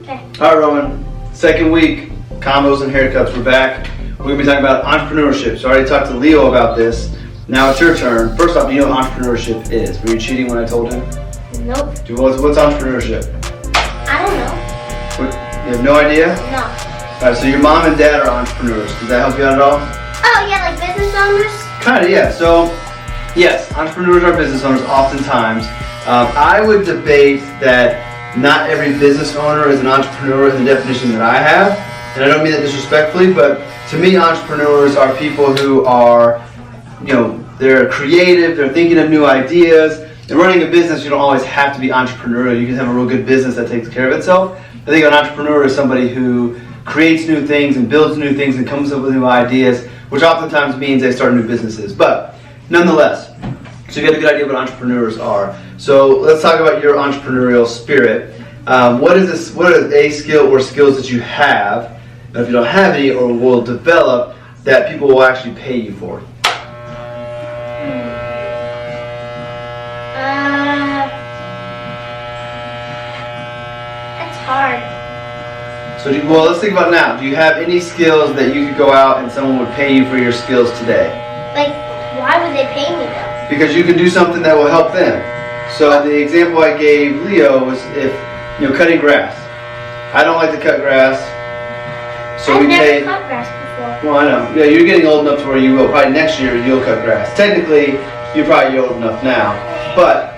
Okay. All right, Roman. Second week, combos and haircuts. We're back. We're going to be talking about entrepreneurship. So I already talked to Leo about this. Now it's your turn. First off, do you know what entrepreneurship is? Were you cheating when I told him? Nope. What's entrepreneurship? I don't know. You have no idea? No. All right, so your mom and dad are entrepreneurs. Does that help you out at all? Oh, yeah, like business owners? Kind of, yeah. So, yes, entrepreneurs are business owners oftentimes. I would debate that not every business owner is an entrepreneur in the definition that I have. And I don't mean that disrespectfully, but to me, entrepreneurs are people who are, they're creative, they're thinking of new ideas. And running a business, you don't always have to be entrepreneurial. You can have a real good business that takes care of itself. I think an entrepreneur is somebody who creates new things and builds new things and comes up with new ideas, which oftentimes means they start new businesses. But nonetheless, so you get a good idea what entrepreneurs are. So let's talk about your entrepreneurial spirit. What is a skill or skills that you have, and if you don't have any or will develop, that people will actually pay you for? That's hard. So let's think about now. Do you have any skills that you could go out and someone would pay you for your skills today? Like, why would they pay me though? Because you can do something that will help them. So the example I gave Leo was if, cutting grass. I don't like to cut grass. So I've never cut grass before. Well, I know. Yeah, you're getting old enough to where you will. Probably next year you'll cut grass. Technically, you're probably old enough now. But,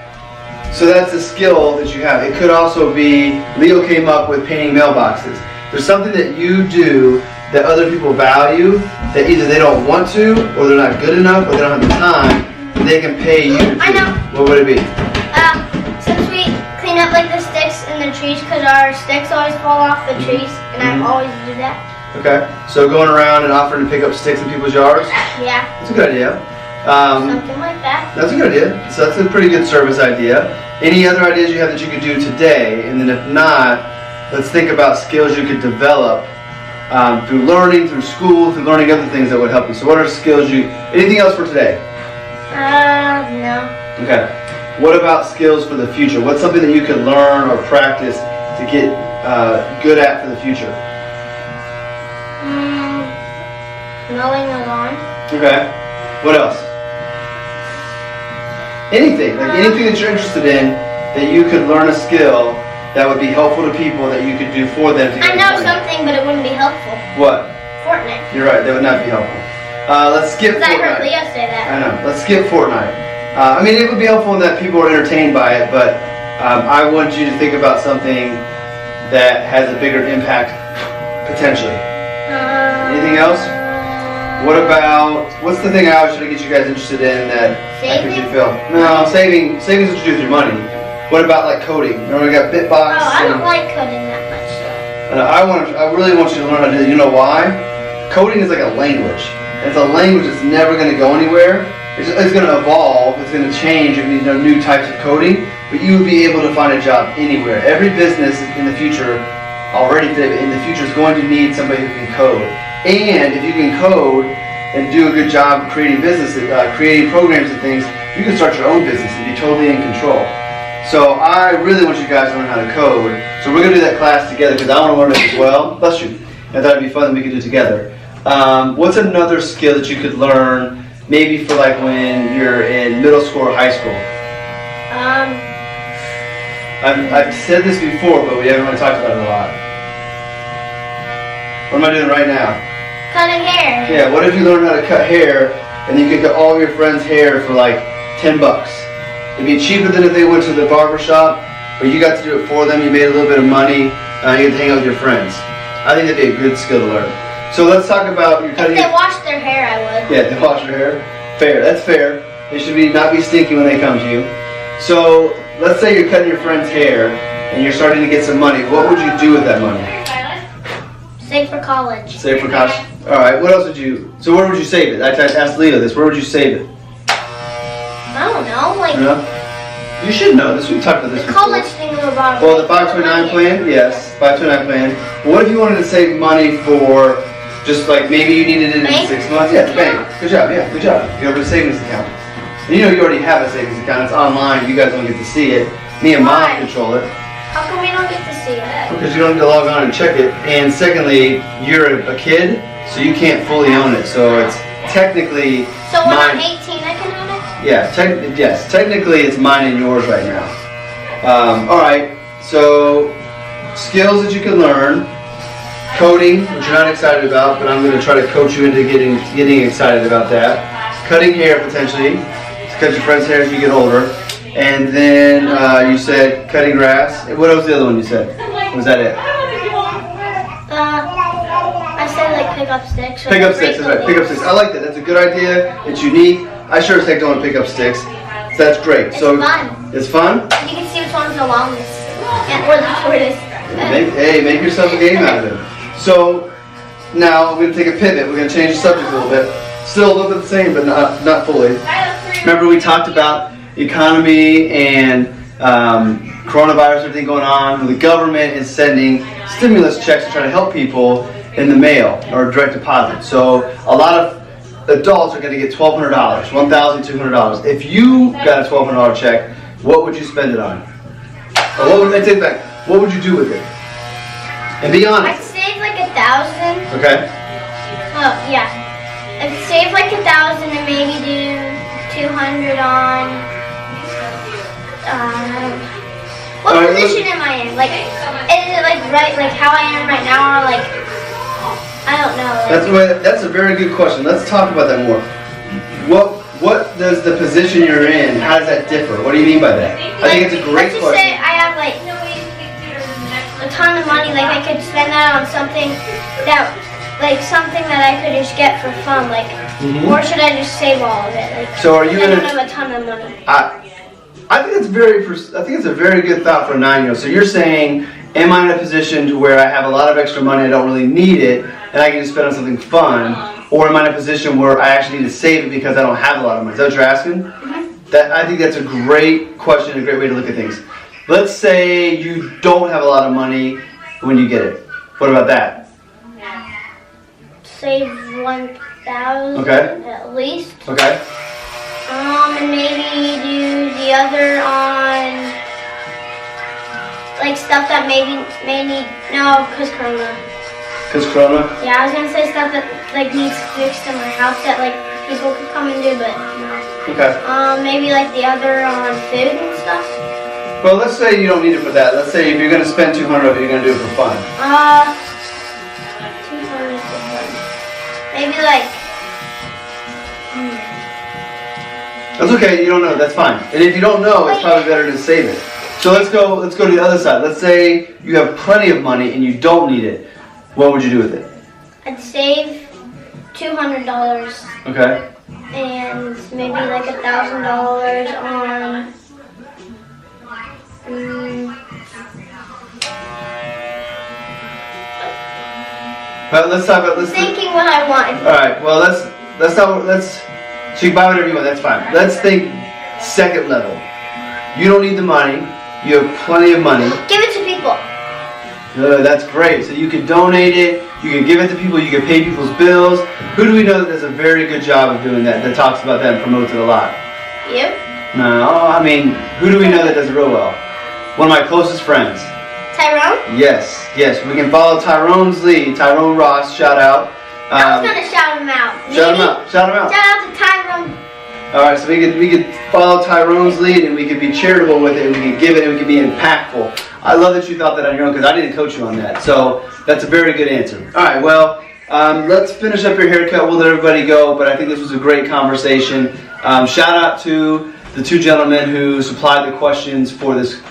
so that's a skill that you have. It could also be, Leo came up with painting mailboxes. There's something that you do that other people value that either they don't want to, or they're not good enough, or they don't have the time, and they can pay you to do. I know. What would it be? Since we clean up like the sticks in the trees, because our sticks always fall off the trees, and I always do that. Okay, so going around and offering to pick up sticks in people's yards? Yeah. That's a good idea. Something like that. That's a good idea. So that's a pretty good service idea. Any other ideas you have that you could do today? And then if not, let's think about skills you could develop through learning, through school, through learning other things that would help you. So what are skills anything else for today? No. Okay. What about skills for the future? What's something that you could learn or practice to get good at for the future? Mowing the lawn. Okay. What else? Anything that you're interested in that you could learn a skill that would be helpful to people that you could do for them to get I know money. something, but it wouldn't be helpful. What? Fortnite. You're right, that would not be helpful. Let's skip I heard Fortnite. Leo say that. I know. Let's skip Fortnite. It would be helpful in that people are entertained by it, but I want you to think about something that has a bigger impact potentially. Anything else? What about, what's the thing I always try to get you guys interested in that I think you feel? No, saving's what you do with your money. What about like coding? Remember we got Bitbox? Oh, I don't like coding that much though. I really want you to learn how to do it. You know why? Coding is like a language. It's a language that's never going to go anywhere. It's going to evolve. It's going to change. New types of coding. But you would be able to find a job anywhere. Every business in the future, already in the future, is going to need somebody who can code. And if you can code and do a good job creating businesses, creating programs and things, you can start your own business and be totally in control. So I really want you guys to learn how to code. So we're going to do that class together because I want to learn it as well. Bless you. I thought it'd be fun that we could do it together. What's another skill that you could learn maybe for like when you're in middle school or high school? I've said this before, but we haven't really talked about it a lot. What am I doing right now? Cutting hair. Yeah, what if you learn how to cut hair and you could cut all of your friends' hair for like $10? It'd be cheaper than if they went to the barber shop, but you got to do it for them, you made a little bit of money, and you get to hang out with your friends. I think that'd be a good skill to learn. So let's talk about your cutting. If they wash their hair, I would. Yeah, they wash their hair. Fair, that's fair. They should not be stinky when they come to you. So let's say you're cutting your friend's hair and you're starting to get some money. What would you do with that money? Save for college. Save for college. All right. What else would you? So where would you save it? I asked Leo this. Where would you save it? I don't know. Like. You know? You should know this. We've talked about this. The college thing about. Well, the 529 plan. Yes, 529 plan. What if you wanted to save money for just like maybe you needed it in 6 months? Yeah, the bank. Good job. Yeah, good job. You have a savings account. And you already have a savings account. It's online. You guys don't get to see it. Me and Mom control it. How come we don't get to see it? Because you don't need to log on and check it. And secondly, you're a kid, so you can't fully own it. So it's technically So when mine. I'm 18, I can own it? Yeah, yes. Technically, it's mine and yours right now. All right. So skills that you can learn. Coding, which you're not excited about, but I'm going to try to coach you into getting excited about that. Cutting hair potentially. Cut your friend's hair as you get older. And then you said cutting grass. What was the other one you said? Was that it? I said like pick up sticks. Pick up sticks, that's right. Pick up sticks. I like that. That's a good idea. It's unique. I sure as heck don't want to pick up sticks. So that's great. It's so fun. It's fun? You can see which one's the longest. Or the shortest. Make yourself a game out of it. So now we're going to take a pivot. We're going to change the subject a little bit. Still a little bit the same, but not fully. Remember we talked about economy and coronavirus, everything going on. The government is sending stimulus checks to try to help people in the mail or direct deposit. So a lot of adults are going to get $1,200, $1,200. If you got a $1,200 check, what would you spend it on? Or what would I take back? What would you do with it? And be honest. I'd save like 1,000. Okay. Oh yeah. I'd save like 1,000 and maybe do 200 on. What Alright, position am I in? Like, is it like right, like how I am right now, or like I don't know. Like, That's a very good question. Let's talk about that more. What does the position you're in? How does that differ? What do you mean by that? I think it's a great let's just question. say I have like a ton of money. Like I could spend that on something that I could just get for fun. Like, or should I just save all of it? Like, So are you I in don't have a ton of money. I think it's a very good thought for a 9-year-old. So you're saying, am I in a position to where I have a lot of extra money, I don't really need it, and I can just spend on something fun? Or am I in a position where I actually need to save it because I don't have a lot of money? Is that what you're asking? I think that's a great question, a great way to look at things. Let's say you don't have a lot of money when you get it. What about that? Save 1,000 at least. Okay. And maybe do the other on like stuff that may need cause Corona. Cause Corona? Yeah, I was gonna say stuff that like needs fixed in my house that like people could come and do, but no. Okay. Maybe like the other on food and stuff. Well, let's say you don't need it for that. Let's say if you're gonna spend 200 of it, you're gonna do it for fun. 200 for fun. Maybe like. That's okay. You don't know. That's fine. And if you don't know, it's probably better to save it. So let's go to the other side. Let's say you have plenty of money and you don't need it. What would you do with it? I'd save $200. Okay. And maybe like $1,000 on. But let's talk about Thinking what I want. All right. Well, so you buy whatever you want. That's fine. Let's think second level. You don't need the money. You have plenty of money. Give it to people. That's great. So you could donate it. You could give it to people. You could pay people's bills. Who do we know that does a very good job of doing that? That talks about that and promotes it a lot. You? No, I mean, who do we know that does it real well? One of my closest friends. Tyrone? Yes. We can follow Tyrone's lead. Tyrone Ross, shout out. I was gonna shout him out. Shout him out. Shout out to Tyrone. All right, so we could follow Tyrone's lead, and we could be charitable with it, and we could give it, and we could be impactful. I love that you thought that on your own, because I didn't coach you on that. So that's a very good answer. All right, well, let's finish up your haircut. We'll let everybody go, but I think this was a great conversation. Shout out to the two gentlemen who supplied the questions for this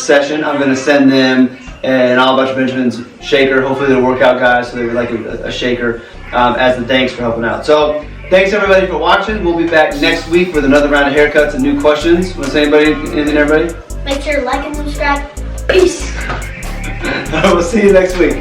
session. I'm going to send them an Olive Bunch Benjamin's shaker. Hopefully they'll work out, guys, so they would like a shaker as the thanks for helping out. So thanks everybody for watching. We'll be back next week with another round of haircuts and new questions. Want to say anything, everybody? Make sure to like and subscribe. Peace. We'll see you next week.